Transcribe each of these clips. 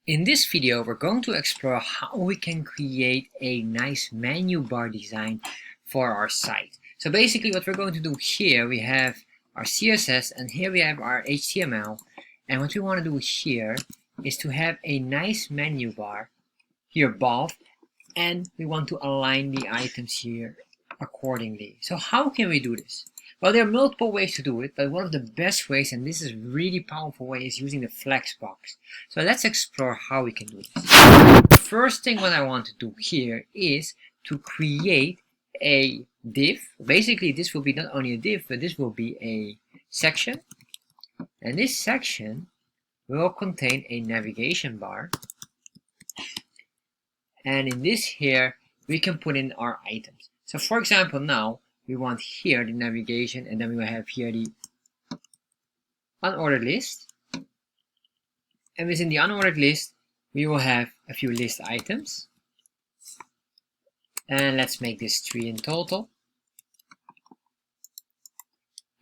In this video, we're going to explore how we can create a nice menu bar design for our site. So basically what we're going to do here, we have our CSS and here we have our HTML. And what we want to do here is to have a nice menu bar here above, and we want to align the items here accordingly. So how can we do this? Well, there are multiple ways to do it, but one of the best ways, and this is a really powerful way, is using the flex box. So let's explore how we can do this. The first thing what I want to do here is to create a div. Basically, this will be not only a div, but this will be a section. And this section will contain a navigation bar. And in this here, we can put in our items. So for example, now, we want here the navigation, and then we will have here the unordered list. And within the unordered list, we will have a few list items. And let's make this 3 in total.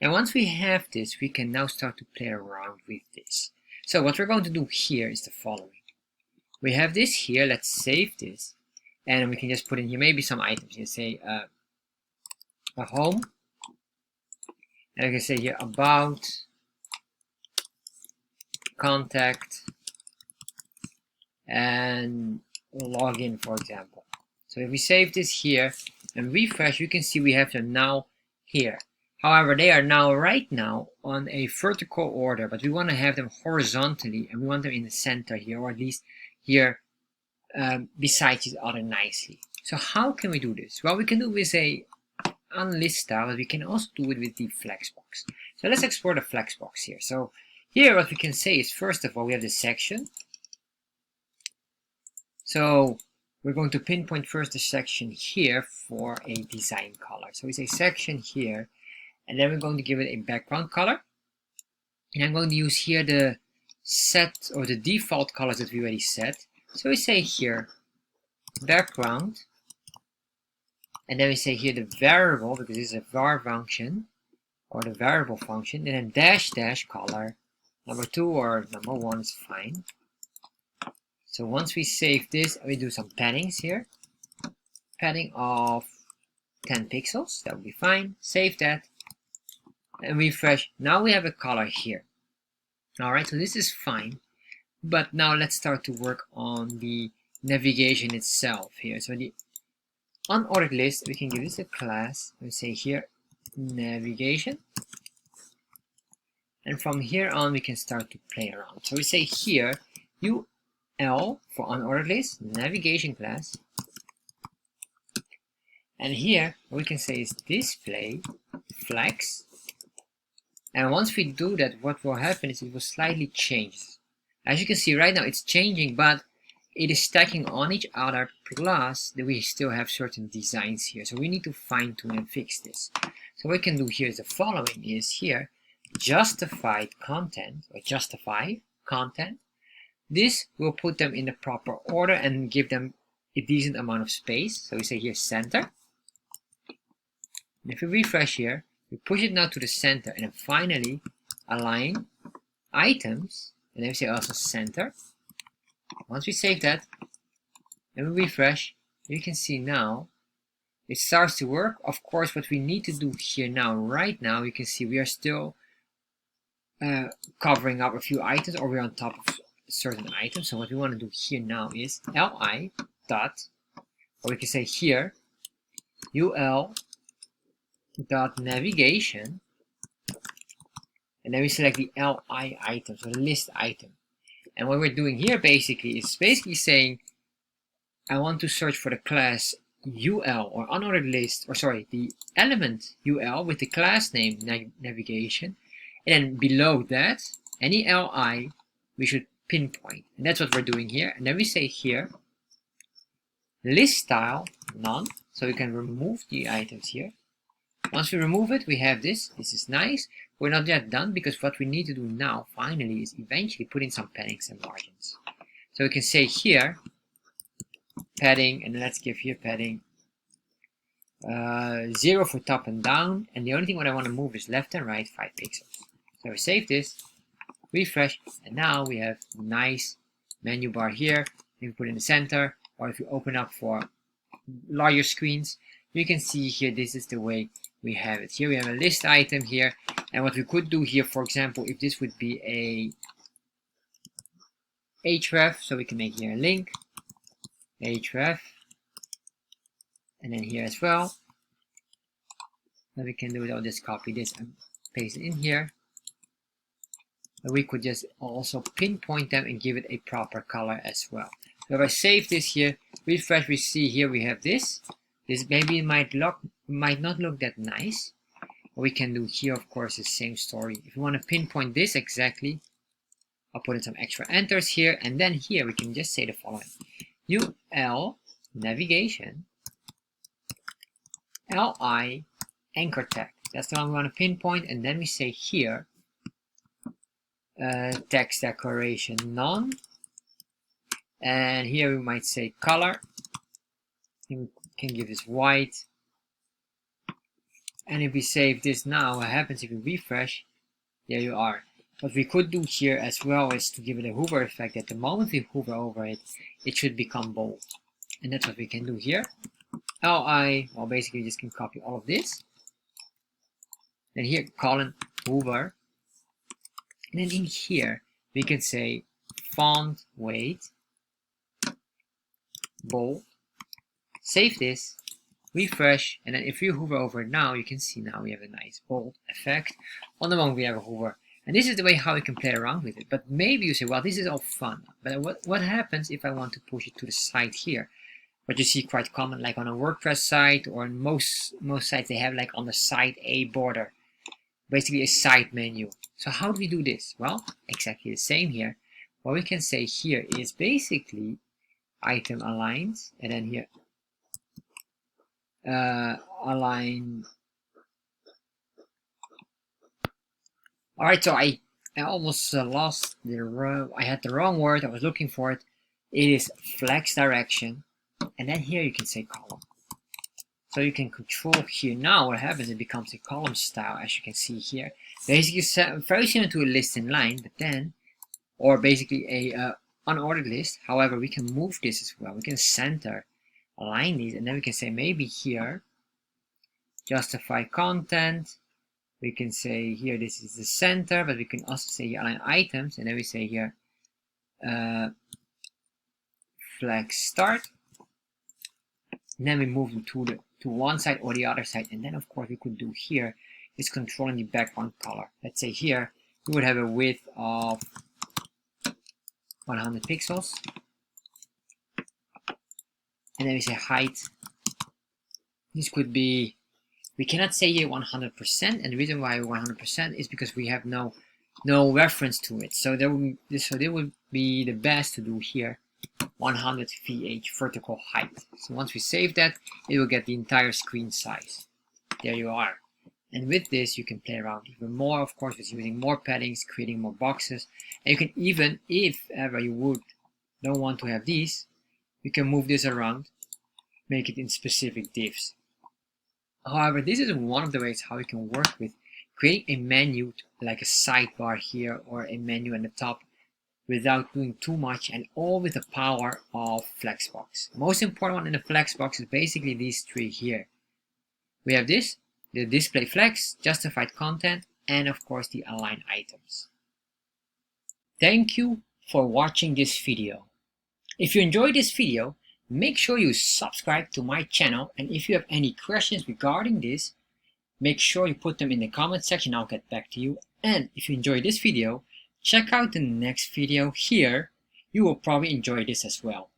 And once we have this, we can now start to play around with this. So what we're going to do here is the following. We have this here, let's save this. And we can just put in here maybe some items. You say a home, and I can say here about, contact, and login, for example. So if we save this here and refresh, you can see we have them now here. However, they are now right now on a vertical order, but we want to have them horizontally, and we want them in the center here, or at least here beside each other nicely. So how can we do this? Well, we can do it with a unlist style, but we can also do it with the flex box. So let's explore the flex box here. So here what we can say is, first of all, we have the section. So we're going to pinpoint first the section here for a design color. So we say section here, and then we're going to give it a background color. And I'm going to use here the set or the default colors that we already set. So we say here background. And then we say here the variable, because this is a var function, or the variable function, and then dash dash color. Number 2 or number 1 is fine. So once we save this, we do some paddings here. Padding of 10 pixels, that will be fine. Save that, and refresh. Now we have a color here. Alright, so this is fine. But now let's start to work on the navigation itself here. So the unordered list, we can give this a class. We say here navigation, and from here on we can start to play around. So we say here UL for unordered list, navigation class, and here what we can say is display flex. And once we do that, what will happen is it will slightly change. As you can see right now, it's changing, but it is stacking on each other, plus that we still have certain designs here. So we need to fine tune and fix this. So what we can do here is the following, is here justified content, or justify content. This will put them in the proper order and give them a decent amount of space. So we say here center. And if we refresh here, we push it now to the center, and then finally align items, and then we say also center. Once we save that and we refresh, you can see now it starts to work. Of course, what we need to do here now, right now, you can see we are still covering up a few items, or we're on top of certain items. So what we want to do here now is li dot, or we can say here ul dot navigation, and then we select the li item, so the list item. And what we're doing here basically is saying I want to search for the class UL, or unordered list, or sorry, the element UL with the class name navigation, and then below that any li we should pinpoint, and that's what we're doing here. And then we say here list style none, so we can remove the items here. Once we remove it, we have this. This is nice. We're not yet done, because what we need to do now finally is eventually put in some paddings and margins. So we can say here padding, and let's give here padding 0 for top and down, and the only thing what I want to move is left and right 5 pixels. So we save this, refresh, and now we have nice menu bar here, you can put in the center, or if you open up for larger screens, you can see here this is the way we have it. Here we have a list item here, and what we could do here, for example, if this would be a href, so we can make here a link, href, and then here as well. What we can do is I'll just copy this and paste it in here. But we could just also pinpoint them and give it a proper color as well. So if I save this here, refresh, we see here we have this. This maybe might not look that nice. What we can do here, of course, is the same story. If you want to pinpoint this exactly, I'll put in some extra enters here, and then here we can just say the following: UL navigation LI anchor tag. That's the one we want to pinpoint, and then we say here text decoration none, and here we might say color. We can give this white, and if we save this now, what happens if we refresh? There you are. What we could do here as well is to give it a hover effect. At the moment we hover over it, it should become bold, and that's what we can do here. LI, well, basically just can copy all of this, then here colon hover, and then in here we can say font weight bold. Save this, refresh, and then if you hover over it now, you can see now we have a nice bold effect on the moment we have a hover. And this is the way how we can play around with it. But maybe you say, well, this is all fun, but what happens if I want to push it to the side here? What you see quite common, like on a WordPress site, or in most sites, they have like on the side a border, basically a side menu. So how do we do this? Well, exactly the same here. What we can say here is basically item aligns, and then here align. All right, so I almost lost the I had the wrong word. I was looking for it. It is flex direction, and then here you can say column. So you can control here. Now what happens? It becomes a column style, as you can see here. Basically, very similar to a list in line, but then, or basically a unordered list. However, we can move this as well. We can center, align these, and then we can say maybe here, justify content. We can say here this is the center, but we can also say here align items, and then we say here flex start. And then we move them to one side or the other side, and then of course we could do here is controlling the background color. Let's say here we would have a width of 100 pixels, and then we say height. This could be, we cannot say here 100%, and the reason why 100% is because we have no reference to it. So there would be the best to do here 100 VH vertical height. So once we save that, it will get the entire screen size. There you are. And with this, you can play around even more, of course, with using more paddings, creating more boxes. And you can even, if ever you don't want to have these, you can move this around, make it in specific divs. However, this is one of the ways how you can work with creating a menu like a sidebar here or a menu at the top without doing too much, and all with the power of Flexbox. The most important one in the Flexbox is basically these three here. We have this, the display flex, justified content, and of course the align items. Thank you for watching this video. If you enjoyed this video, make sure you subscribe to my channel, and if you have any questions regarding this, make sure you put them in the comment section. I'll get back to you. And if you enjoyed this video, check out the next video here. You will probably enjoy this as well.